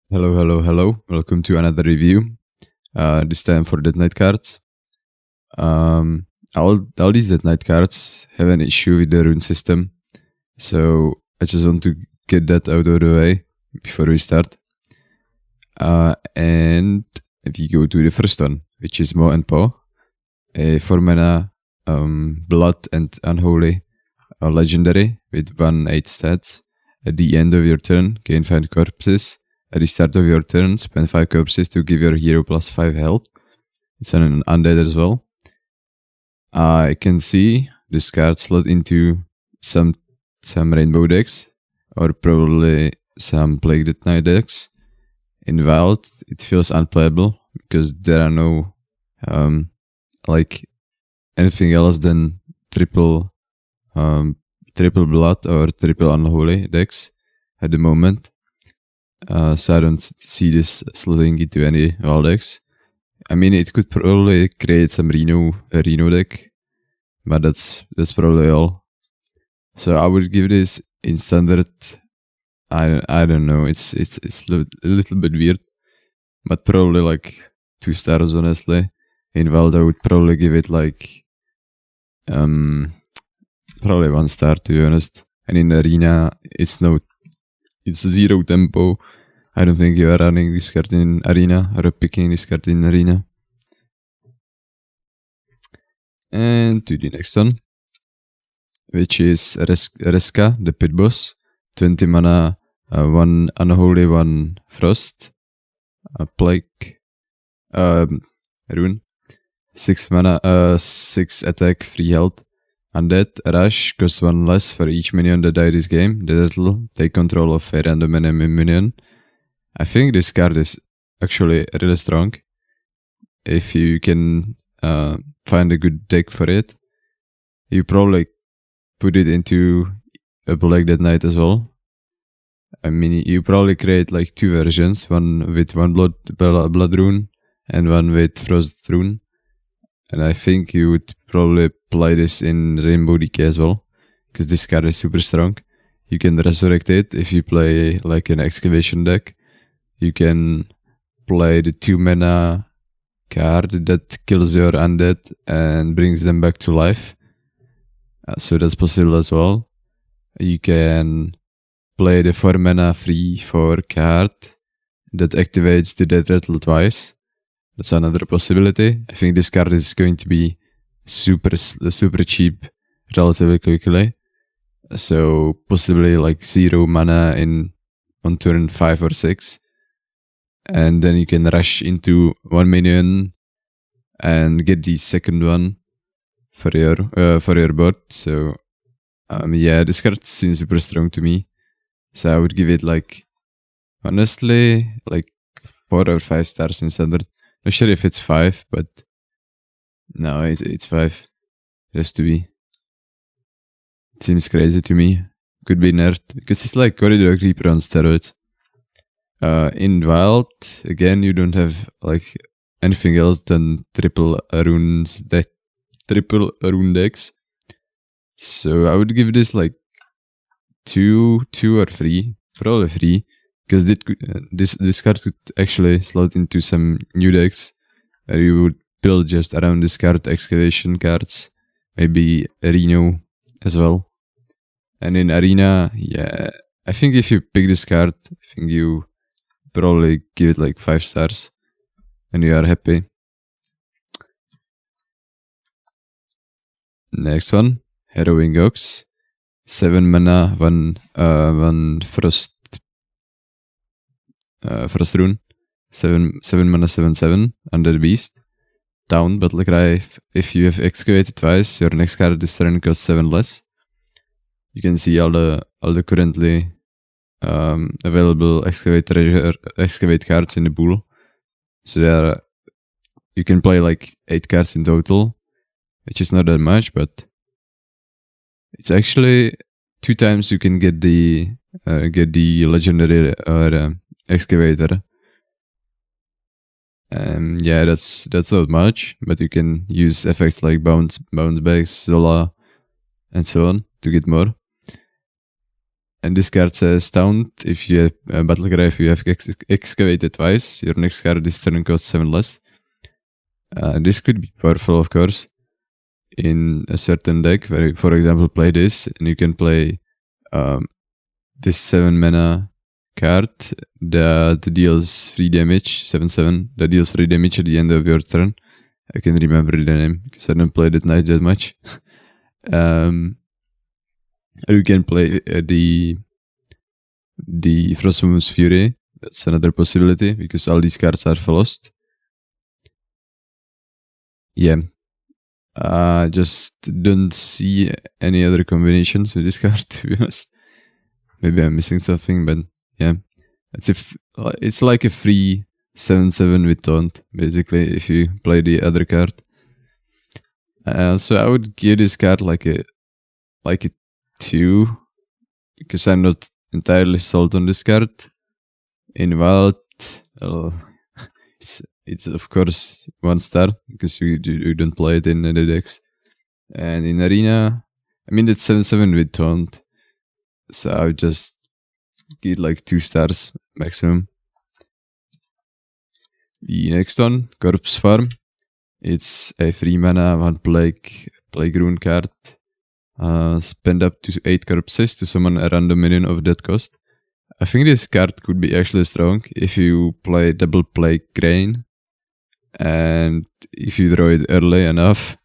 Hello, hello, hello. Welcome to another review. This time for Dead Knight cards. All these Dead Knight cards have an issue with the rune system. So I just want to get that out of the way before we start. And if you go to the first one, which is MoPoA, a 4 mana Blood and Unholy legendary with 1/8 stats. At the end of your turn, gain 5 corpses. At the start of your turn, spend 5 corpses to give your hero +5 health. It's an undead as well. I can see this card slot into some rainbow decks, or probably some Plague Death Knight decks. In Wild, it feels unplayable because there are no like anything else than triple blood or triple unholy decks at the moment. So I don't see this slotting into any Wild decks. I mean, it could probably create some Reno deck, but that's probably all. So I would give this in standard. I don't know. It's a little bit weird, but probably like 2 stars honestly. In Wild, I would probably give it like probably 1 star to be honest. And in Arena, it's 0 tempo. I don't think you are running this card in Arena or picking this card in Arena. And to the next one, which is Resa, the Pit Boss. 20 mana, 1 Unholy, 1 Frost, Plague, Rune. 6 mana, 6 attack, 3 health. Undead, Rush, costs 1 less for each minion that died this game. The turtle, take control of a random enemy minion. I think this card is actually really strong. If you can find a good deck for it, you probably put it into a Black Death Knight as well. I mean, you probably create like 2 versions, one with 1 blood rune and one with frost rune. And I think you would probably play this in Rainbow DK as well, because this card is super strong. You can resurrect it if you play like an excavation deck. You can play the 2 mana card that kills your undead and brings them back to life. So that's possible as well. You can play the 4 mana 3/4 card that activates the Death Rattle twice. That's another possibility. I think this card is going to be super cheap relatively quickly. So possibly like 0 mana on turn 5 or 6. And then you can rush into 1 minion and get the second one for your board. So yeah, this card seems super strong to me. So I would give it like, honestly, like 4 or 5 stars in standard. Not sure if it's 5, but no, it's 5. It has to be. It seems crazy to me. Could be nerfed because it's like Corridor Creeper on steroids. In Wild, again, you don't have like anything else than triple rune decks. So I would give this like 2 or 3, probably 3, because this card could actually slot into some new decks. You would build just around this card excavation cards, maybe Reno as well. And in Arena, yeah, I think if you pick this card, I think you probably give it like 5 stars and you are happy. Next one, Harrowing Ox. 7 mana, 1 frost rune. 7 mana, 7/7, Undead Beast. Down Battle Cry. If you have excavated twice, your next card this turn costs 7 less. You can see all the currently available excavate cards in the pool. So you can play like 8 cards in total, which is not that much, but it's actually 2 times you can get the legendary excavator. Yeah, that's not much, but you can use effects like bounce back, Zola, and so on to get more. And this card says Taunt. If you have Battle Cry, if you have excavated twice, your next card this turn costs 7 less. This could be powerful, of course, in a certain deck where you, for example, play this, and you can play this 7 mana card that deals 3 damage, 7/7, that deals 3 damage at the end of your turn. I can remember the name because I don't play that night that much. Or you can play the Frostmoon's Fury. That's another possibility because all these cards are lost. Yeah. Just don't see any other combinations with this card, to be honest. Maybe I'm missing something, but yeah. It's like a free 7/7 with Taunt, basically, if you play the other card. So I would give this card like a 2, because I'm not entirely sold on this card. In Wild, it's of course 1 star, because you don't play it in the decks. And in Arena, I mean, it's 7/7 with Taunt, so I would just give like 2 stars maximum. The next one, Corpse Farm. It's a 3 mana, 1 plague rune card. Spend up to 8 corpses to summon a random minion of that cost. I think this card could be actually strong if you play double plague grain, and if you draw it early enough,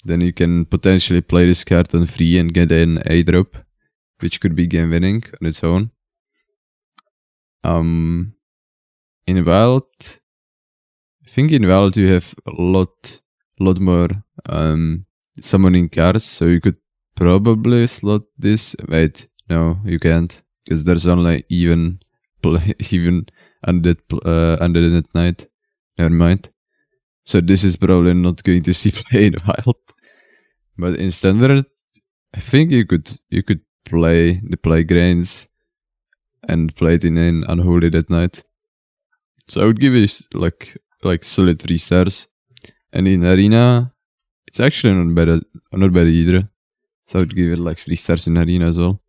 then you can potentially play this card on free and get an 8-drop, which could be game winning on its own. In Wild, I think in Wild you have a lot more summoning cards, so you could probably slot this. Wait, no, you can't, because there's only even undead at night. Never mind. So this is probably not going to see play in Wild. But in Standard, I think you could play the Plague Grains and play it in an Unholy Dead Knight. So I would give it like solid 3 stars. And in Arena, it's actually not bad either. So I would give it like 3 stars in Arena as well.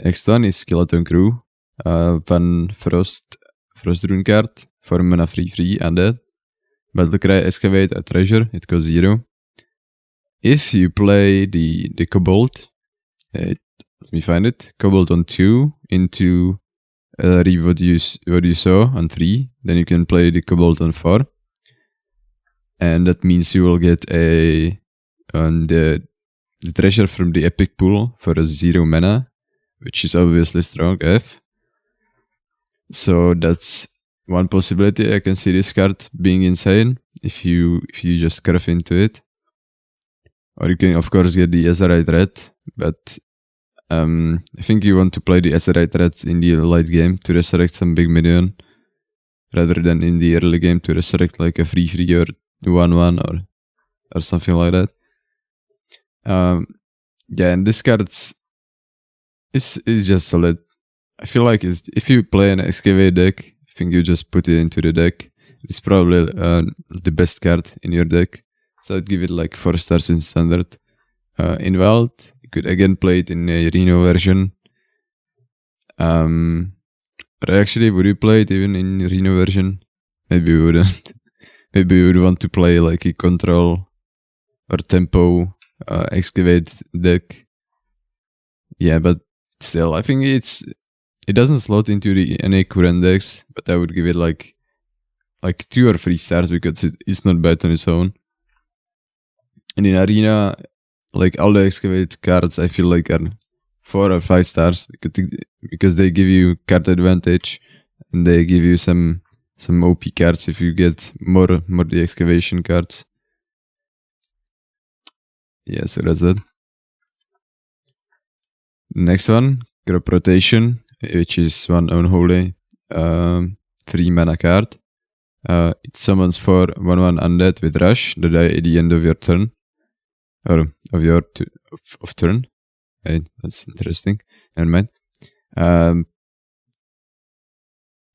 Next one is Skeleton Crew. Van Frost Rune card. 4 mana 3/3 undead. Battlecry excavate a treasure. It costs 0. If you play the Kobold, let me find it. Kobold on 2 into read what you saw on 3. Then you can play the Kobold on 4. And that means you will get the treasure from the epic pool for a 0 mana, which is obviously strong F. So that's one possibility. I can see this card being insane if you just curve into it. Or you can of course get the Azerite Red, but I think you want to play the Azerite Red in the late game to resurrect some big minion, rather than in the early game to resurrect like a 3/3 or 1/1 or something like that. Yeah, and this card is just solid. I feel like if you play an excavate deck, I think you just put it into the deck. It's probably the best card in your deck. So I'd give it like 4 stars in Standard. In Wild, you could again play it in a Reno version. But actually, would you play it even in Reno version? Maybe you wouldn't. Maybe you would want to play like a control or tempo excavate deck. Yeah, but still, I think it doesn't slot into any current decks, but I would give it like 2 or 3 stars because it's not bad on its own. And in Arena, like all the excavate cards, I feel like are 4 or 5 stars because they give you card advantage and they give you some OP cards if you get more the excavation cards. Yeah, so that's it. Next one, Cor Rotation, which is 1 unholy 3 mana card. It summons 4 1/1 undead with rush that die at the end of your turn. Or of your turn. Hey, that's interesting. Never mind. And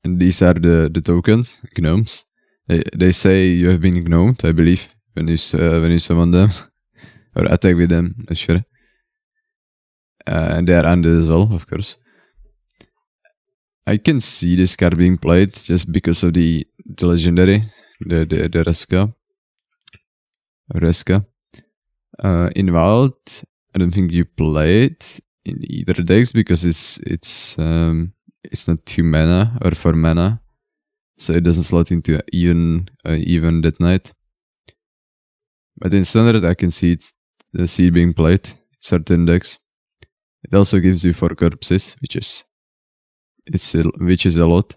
these are the tokens, gnomes. They say you have been gnomed, I believe, when you summon them or attack with them. Not sure. And they are ended as well, of course. I can see this card being played just because of the legendary, the Reska. In Wild, I don't think you play it in either decks because it's not 2 mana or 4 mana, so it doesn't slot into even Death Knight. But in Standard, I can see it being played in certain decks. It also gives you 4 corpses, which is a lot.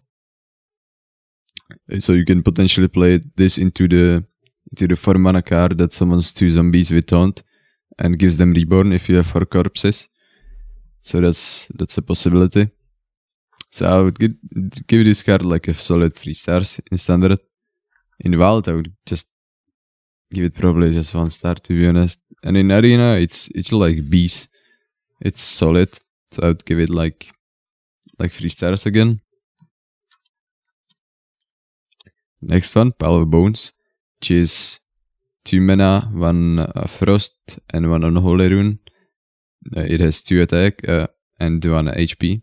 So you can potentially play this into the 4 mana card that summons 2 zombies with taunt and gives them reborn if you have 4 corpses. So that's a possibility. So I would give this card like a solid 3 stars in Standard. In Wild, I would just give it probably just 1 star, to be honest. And in Arena, it's like bees. It's solid, so I would give it like 3 stars again. Next one, Pile of Bones, which is 2 mana, 1 Frost, and 1 Unholy Rune. It has 2 attack and 1 HP.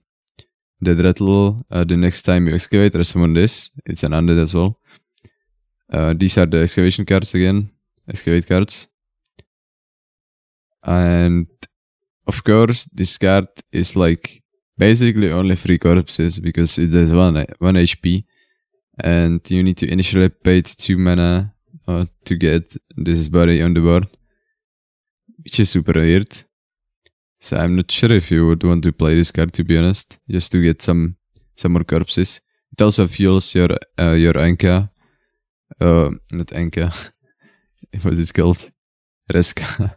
Dead Rattle, the next time you excavate or summon this, it's an undead as well. These are the excavation cards again, excavate cards. And of course, this card is like basically only 3 corpses because it has 1 HP. And you need to initially pay 2 mana to get this body on the board, which is super weird. So I'm not sure if you would want to play this card, to be honest, just to get some more corpses. It also fuels your Anka. Not Anka. What is it called? Reska.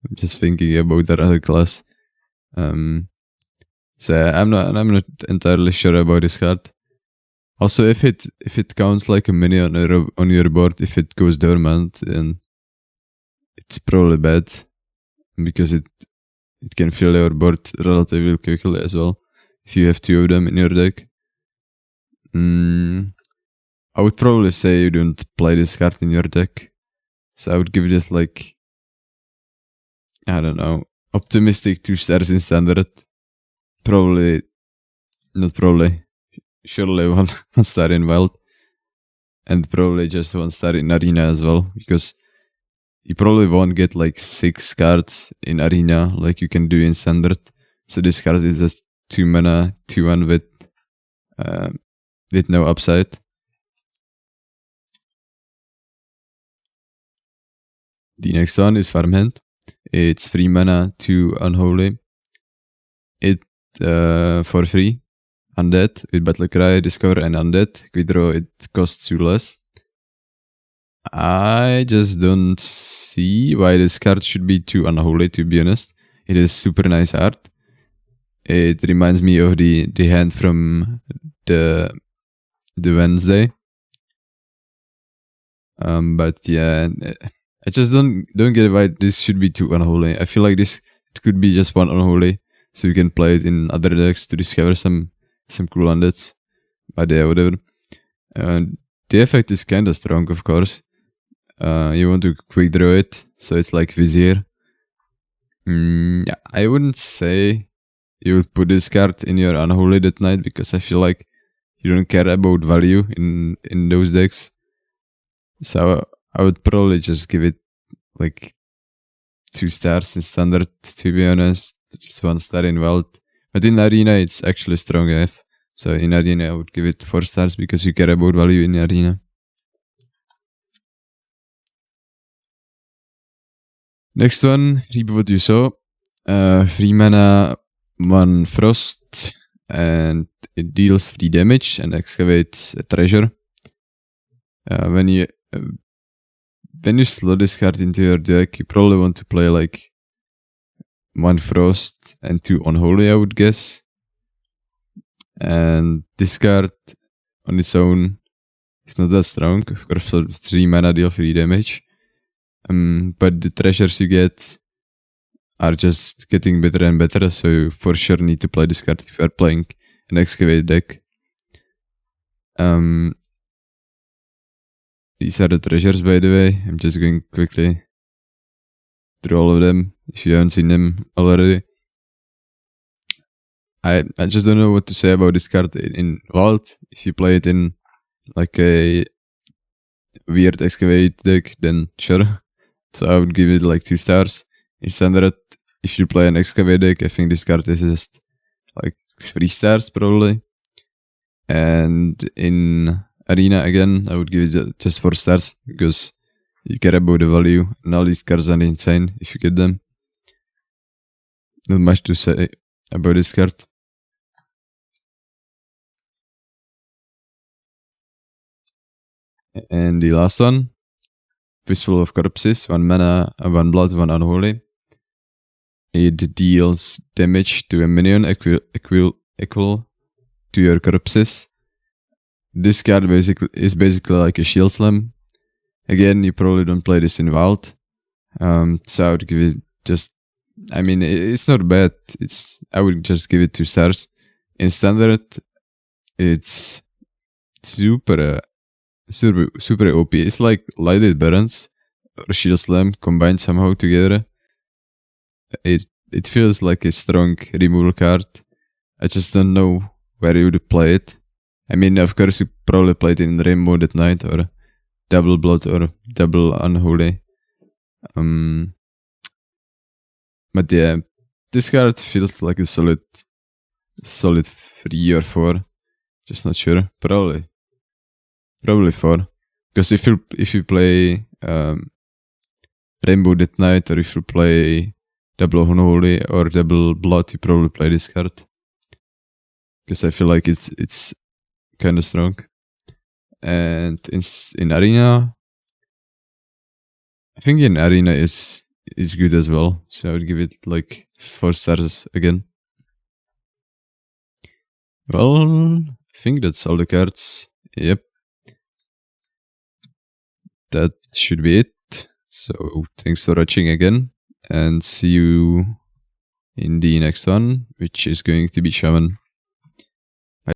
I'm just thinking about that other class. So I'm not entirely sure about this card. Also, if it counts like a minion on your board, if it goes dormant, then it's probably bad because it can fill your board relatively quickly as well. If you have 2 of them in your deck, I would probably say you don't play this card in your deck. So I would give this like, I don't know, optimistic 2 stars in Standard. Surely 1 star in Wild, and probably just 1 star in Arena as well, because you probably won't get like 6 cards in Arena like you can do in Standard. So this card is just 2 mana, 2/1 with no upside. The next one is Farmand. It's 3 mana, 2 Unholy. It for free. Undead with Battle Cry, Discover, and Undead. Withdraw, it costs 2 less. I just don't see why this card should be too unholy, to be honest. It is super nice art. It reminds me of the hand from the Wednesday. But yeah, I just don't get why this should be too unholy. I feel like it could be just 1 unholy, so you can play it in other decks to discover some cool undeads. But yeah, whatever. The effect is kinda strong, of course. You want to quick draw it, so it's like Vizier. Yeah, I wouldn't say you would put this card in your Unholy Death Knight, because I feel like you don't care about value in those decks. So I would probably just give it like 2 stars in Standard, to be honest. Just 1 star in Wild. But in Arena, it's actually strong AF. So in Arena, I would give it 4 stars because you care about value in Arena. Next one, reap what you saw. 3 mana, 1 Frost, and it deals 3 damage and excavates a treasure. When you slot this card into your deck, you probably want to play like 1 Frost and 2 Unholy, I would guess. And this card on its own is not that strong. Of course, 3 mana deal 3 damage. But the treasures you get are just getting better and better, so you for sure need to play this card if you are playing an excavate deck. These are the treasures, by the way. I'm just going quickly through all of them if you haven't seen them already. I just don't know what to say about this card in Vault. If you play it in like a weird excavate deck, then sure. So I would give it like 2 stars. In Standard, if you play an excavate deck, I think this card is just like 3 stars probably. And in Arena again, I would give it just 4 stars because you care about the value, and all these cards are insane if you get them. Not much to say about this card. And the last one, Fistful of Corpses, 1 mana, 1 blood, 1 unholy. It deals damage to a minion equal to your corpses. This card is basically like a shield slam. Again, you probably don't play this in Vault. So I would give it just, I mean, it's not bad. I would just give it 2 stars. In Standard, it's super OP. It's like Lighted Barons or Shield Slam combined somehow together. It feels like a strong removal card. I just don't know where you would play it. I mean, of course, you probably play it in Rainbow at Night or Double Blood or Double Unholy. But yeah, this card feels like a solid 3 or 4. Just not sure. Probably 4. Because if you play Rainbow Death Knight, or if you play Double Unholy or Double Blood, you probably play this card. Because I feel like it's kind of strong. And in Arena, I think in Arena is good as well. So I would give it like 4 stars again. Well, I think that's all the cards. Yep. That should be it. So thanks for watching again, and see you in the next one, which is going to be Shaman.